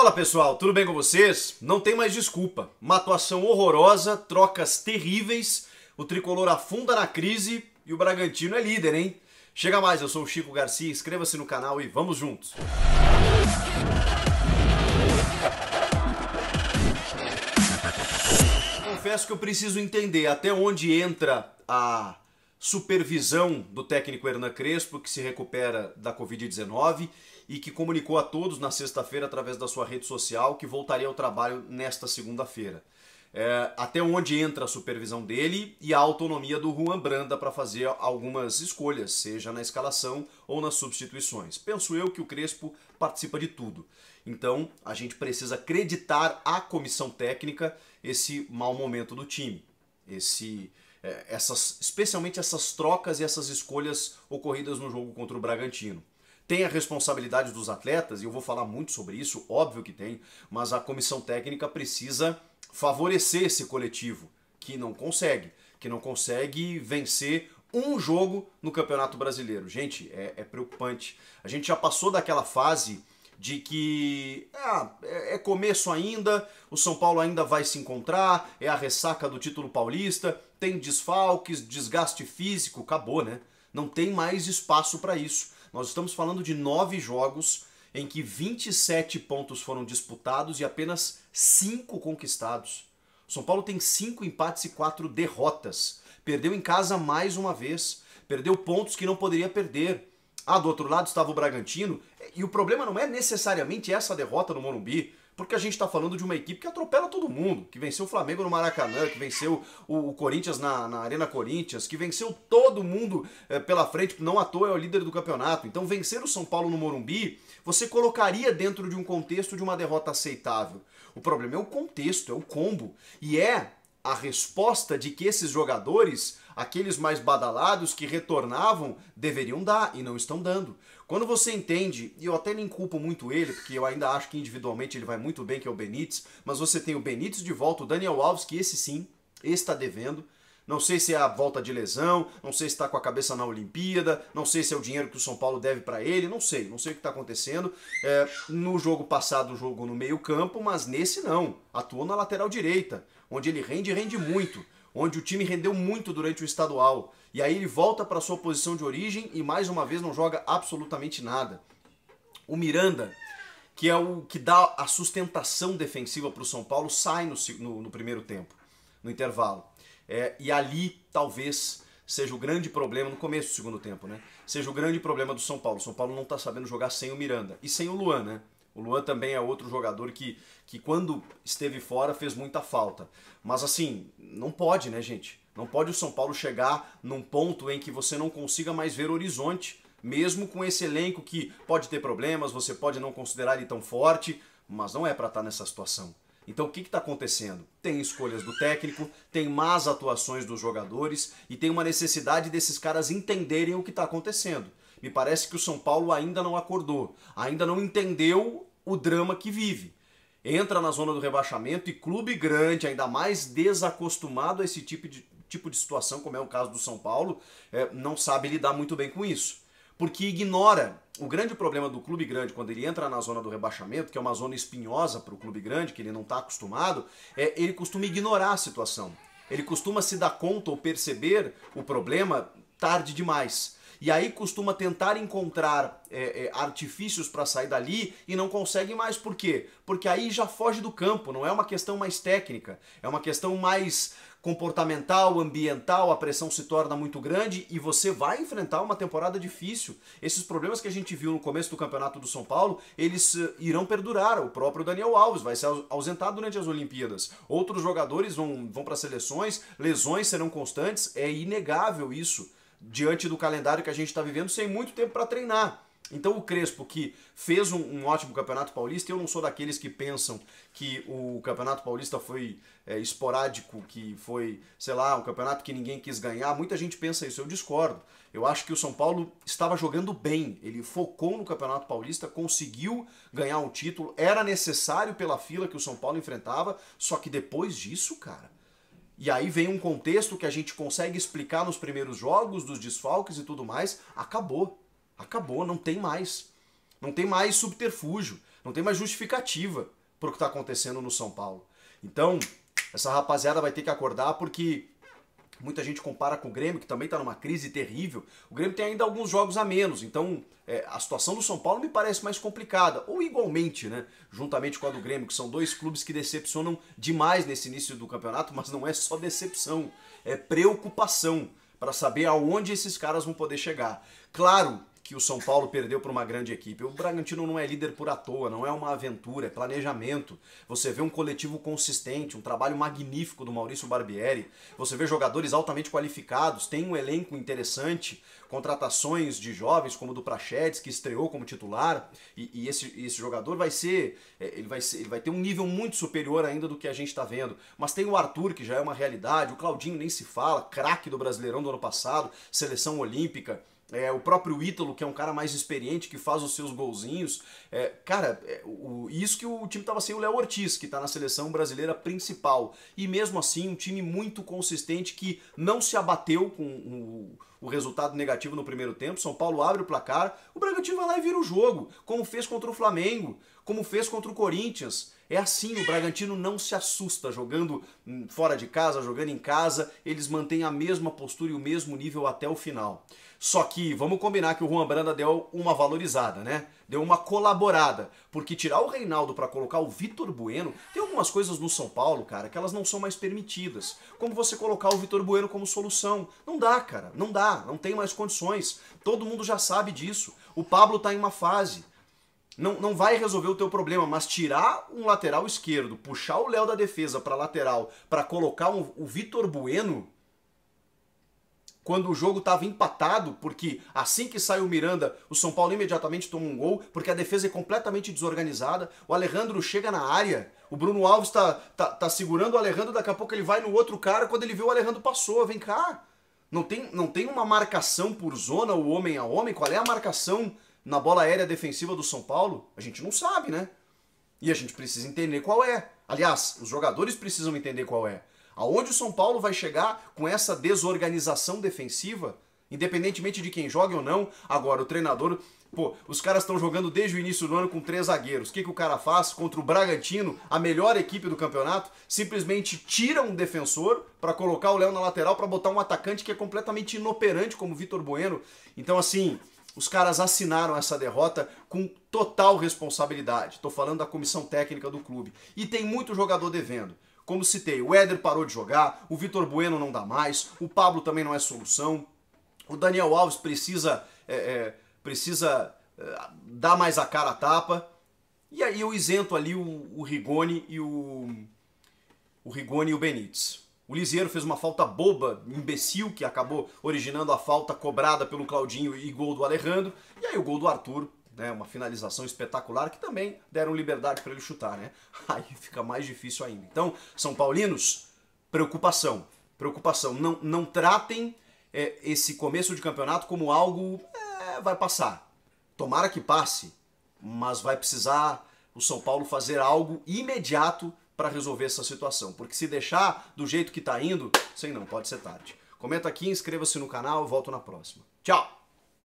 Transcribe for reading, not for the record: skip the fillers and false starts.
Fala pessoal, tudo bem com vocês? Não tem mais desculpa. Uma atuação horrorosa, trocas terríveis, o tricolor afunda na crise e o Bragantino é líder, hein? Chega mais, eu sou o Chico Garcia, inscreva-se no canal e vamos juntos! Confesso que eu preciso entender até onde entra a supervisão do técnico Hernan Crespo, que se recupera da Covid-19 e que comunicou a todos na sexta-feira através da sua rede social que voltaria ao trabalho nesta segunda-feira. Até onde entra a supervisão dele e a autonomia do Juan Branda para fazer algumas escolhas, seja na escalação ou nas substituições. Penso eu que o Crespo participa de tudo. Então a gente precisa acreditar à comissão técnica esse mau momento do time, especialmente essas trocas e essas escolhas ocorridas no jogo contra o Bragantino. Tem a responsabilidade dos atletas, e eu vou falar muito sobre isso, óbvio que tem, mas a comissão técnica precisa favorecer esse coletivo, que não consegue vencer um jogo no Campeonato Brasileiro. Gente, é preocupante. A gente já passou daquela fase de que é começo ainda, o São Paulo ainda vai se encontrar, é a ressaca do título paulista, tem desfalques, desgaste físico, acabou, né? Não tem mais espaço para isso. Nós estamos falando de 9 jogos em que 27 pontos foram disputados e apenas 5 conquistados. O São Paulo tem 5 empates e 4 derrotas. Perdeu em casa mais uma vez. Perdeu pontos que não poderia perder. Do outro lado estava o Bragantino. E o problema não é necessariamente essa derrota no Morumbi, porque a gente está falando de uma equipe que atropela todo mundo, que venceu o Flamengo no Maracanã, que venceu o Corinthians na Arena Corinthians, que venceu todo mundo pela frente, não à toa é o líder do campeonato. Então vencer o São Paulo no Morumbi, você colocaria dentro de um contexto de uma derrota aceitável. O problema é o contexto, é o combo, e é a resposta de que esses jogadores, aqueles mais badalados que retornavam, deveriam dar e não estão dando. Quando você entende, e eu até nem culpo muito ele, porque eu ainda acho que individualmente ele vai muito bem, que é o Benítez, mas você tem o Benítez de volta, o Daniel Alves, que esse sim, esse está devendo. Não sei se é a volta de lesão, não sei se está com a cabeça na Olimpíada, não sei se é o dinheiro que o São Paulo deve para ele, não sei o que está acontecendo. No jogo passado, o jogo no meio campo, mas nesse não, atuou na lateral direita, onde ele rende muito, onde o time rendeu muito durante o estadual. E aí ele volta para sua posição de origem e mais uma vez não joga absolutamente nada. O Miranda, que é o que dá a sustentação defensiva para o São Paulo, sai no primeiro tempo, no intervalo. E ali talvez seja o grande problema, no começo do segundo tempo, né? Seja o grande problema do São Paulo. O São Paulo não está sabendo jogar sem o Miranda e sem o Luan, né? O Luan também é outro jogador que quando esteve fora fez muita falta. Mas assim, não pode, né, gente? Não pode o São Paulo chegar num ponto em que você não consiga mais ver horizonte, mesmo com esse elenco que pode ter problemas, você pode não considerar ele tão forte, mas não é para estar nessa situação. Então o que está acontecendo? Tem escolhas do técnico, tem más atuações dos jogadores e tem uma necessidade desses caras entenderem o que está acontecendo. Me parece que o São Paulo ainda não acordou, ainda não entendeu o drama que vive. Entra na zona do rebaixamento e clube grande, ainda mais desacostumado a esse tipo de situação, como é o caso do São Paulo, não sabe lidar muito bem com isso. Porque ignora o grande problema do clube grande quando ele entra na zona do rebaixamento, que é uma zona espinhosa para o clube grande, que ele não está acostumado, ele costuma ignorar a situação. Ele costuma se dar conta ou perceber o problema tarde demais. E aí costuma tentar encontrar artifícios para sair dali e não consegue mais. Por quê? Porque aí já foge do campo, não é uma questão mais técnica, é uma questão mais comportamental, ambiental, a pressão se torna muito grande e você vai enfrentar uma temporada difícil. Esses problemas que a gente viu no começo do Campeonato do São Paulo, eles irão perdurar. O próprio Daniel Alves vai ser ausentado durante as Olimpíadas. Outros jogadores vão para seleções, lesões serão constantes, é inegável isso, diante do calendário que a gente está vivendo, sem muito tempo para treinar. Então o Crespo, que fez um ótimo Campeonato Paulista, eu não sou daqueles que pensam que o Campeonato Paulista foi esporádico, que foi, sei lá, um campeonato que ninguém quis ganhar. Muita gente pensa isso, eu discordo. Eu acho que o São Paulo estava jogando bem, ele focou no Campeonato Paulista, conseguiu ganhar um título, era necessário pela fila que o São Paulo enfrentava, só que depois disso, cara... E aí vem um contexto que a gente consegue explicar nos primeiros jogos, dos desfalques e tudo mais, acabou. Acabou, não tem mais. Não tem mais subterfúgio. Não tem mais justificativa para o que está acontecendo no São Paulo. Então, essa rapaziada vai ter que acordar, porque muita gente compara com o Grêmio, que também está numa crise terrível. O Grêmio tem ainda alguns jogos a menos, então a situação do São Paulo me parece mais complicada. Ou igualmente, né? Juntamente com a do Grêmio, que são dois clubes que decepcionam demais nesse início do campeonato, mas não é só decepção, é preocupação para saber aonde esses caras vão poder chegar. Claro que o São Paulo perdeu para uma grande equipe. O Bragantino não é líder por à toa, não é uma aventura, é planejamento. Você vê um coletivo consistente, um trabalho magnífico do Maurício Barbieri, você vê jogadores altamente qualificados, tem um elenco interessante, contratações de jovens como o do Praxedes, que estreou como titular, e esse jogador vai ter um nível muito superior ainda do que a gente está vendo. Mas tem o Arthur, que já é uma realidade, o Claudinho nem se fala, craque do Brasileirão do ano passado, seleção olímpica. O próprio Ítalo, que é um cara mais experiente, que faz os seus golzinhos. Isso que o time estava sem o Léo Ortiz, que está na seleção brasileira principal. E mesmo assim, um time muito consistente que não se abateu com o resultado negativo no primeiro tempo. São Paulo abre o placar, o Bragantino vai lá e vira o jogo, como fez contra o Flamengo, como fez contra o Corinthians. É assim, o Bragantino não se assusta jogando fora de casa, jogando em casa, eles mantêm a mesma postura e o mesmo nível até o final. Só que vamos combinar que o Juan Branda deu uma valorizada, né? Deu uma colaborada, porque tirar o Reinaldo para colocar o Vitor Bueno, tem algumas coisas no São Paulo, cara, que elas não são mais permitidas. Como você colocar o Vitor Bueno como solução? Não dá, cara, não dá, não tem mais condições. Todo mundo já sabe disso. O Pablo tá em uma fase. Não vai resolver o teu problema, mas tirar um lateral esquerdo, puxar o Léo da defesa para lateral, para colocar o Vitor Bueno, quando o jogo estava empatado, porque assim que sai o Miranda, o São Paulo imediatamente toma um gol, porque a defesa é completamente desorganizada, o Alejandro chega na área, o Bruno Alves tá segurando o Alejandro, daqui a pouco ele vai no outro cara, quando ele vê o Alejandro passou, vem cá. Não tem uma marcação por zona, o homem a homem, qual é a marcação na bola aérea defensiva do São Paulo? A gente não sabe, né? E a gente precisa entender qual é. Aliás, os jogadores precisam entender qual é. Aonde o São Paulo vai chegar com essa desorganização defensiva, independentemente de quem joga ou não. Agora, o treinador... Pô, os caras estão jogando desde o início do ano com 3 zagueiros. O que o cara faz contra o Bragantino, a melhor equipe do campeonato? Simplesmente tira um defensor para colocar o Léo na lateral, para botar um atacante que é completamente inoperante, como o Vitor Bueno. Então, assim... Os caras assinaram essa derrota com total responsabilidade. Estou falando da comissão técnica do clube. E tem muito jogador devendo. Como citei, o Éder parou de jogar, o Vitor Bueno não dá mais, o Pablo também não é solução, o Daniel Alves precisa dar mais a cara à tapa. E aí eu isento ali o Rigoni e o Benítez. O Lisieiro fez uma falta boba, imbecil, que acabou originando a falta cobrada pelo Claudinho e gol do Alejandro. E aí o gol do Arthur, né, uma finalização espetacular, que também deram liberdade para ele chutar, né? Aí fica mais difícil ainda. Então, São Paulinos, preocupação. Preocupação. Não tratem esse começo de campeonato como algo... vai passar. Tomara que passe, mas vai precisar o São Paulo fazer algo imediato para resolver essa situação, porque se deixar do jeito que tá indo, sei não, pode ser tarde. Comenta aqui, inscreva-se no canal, eu volto na próxima. Tchau!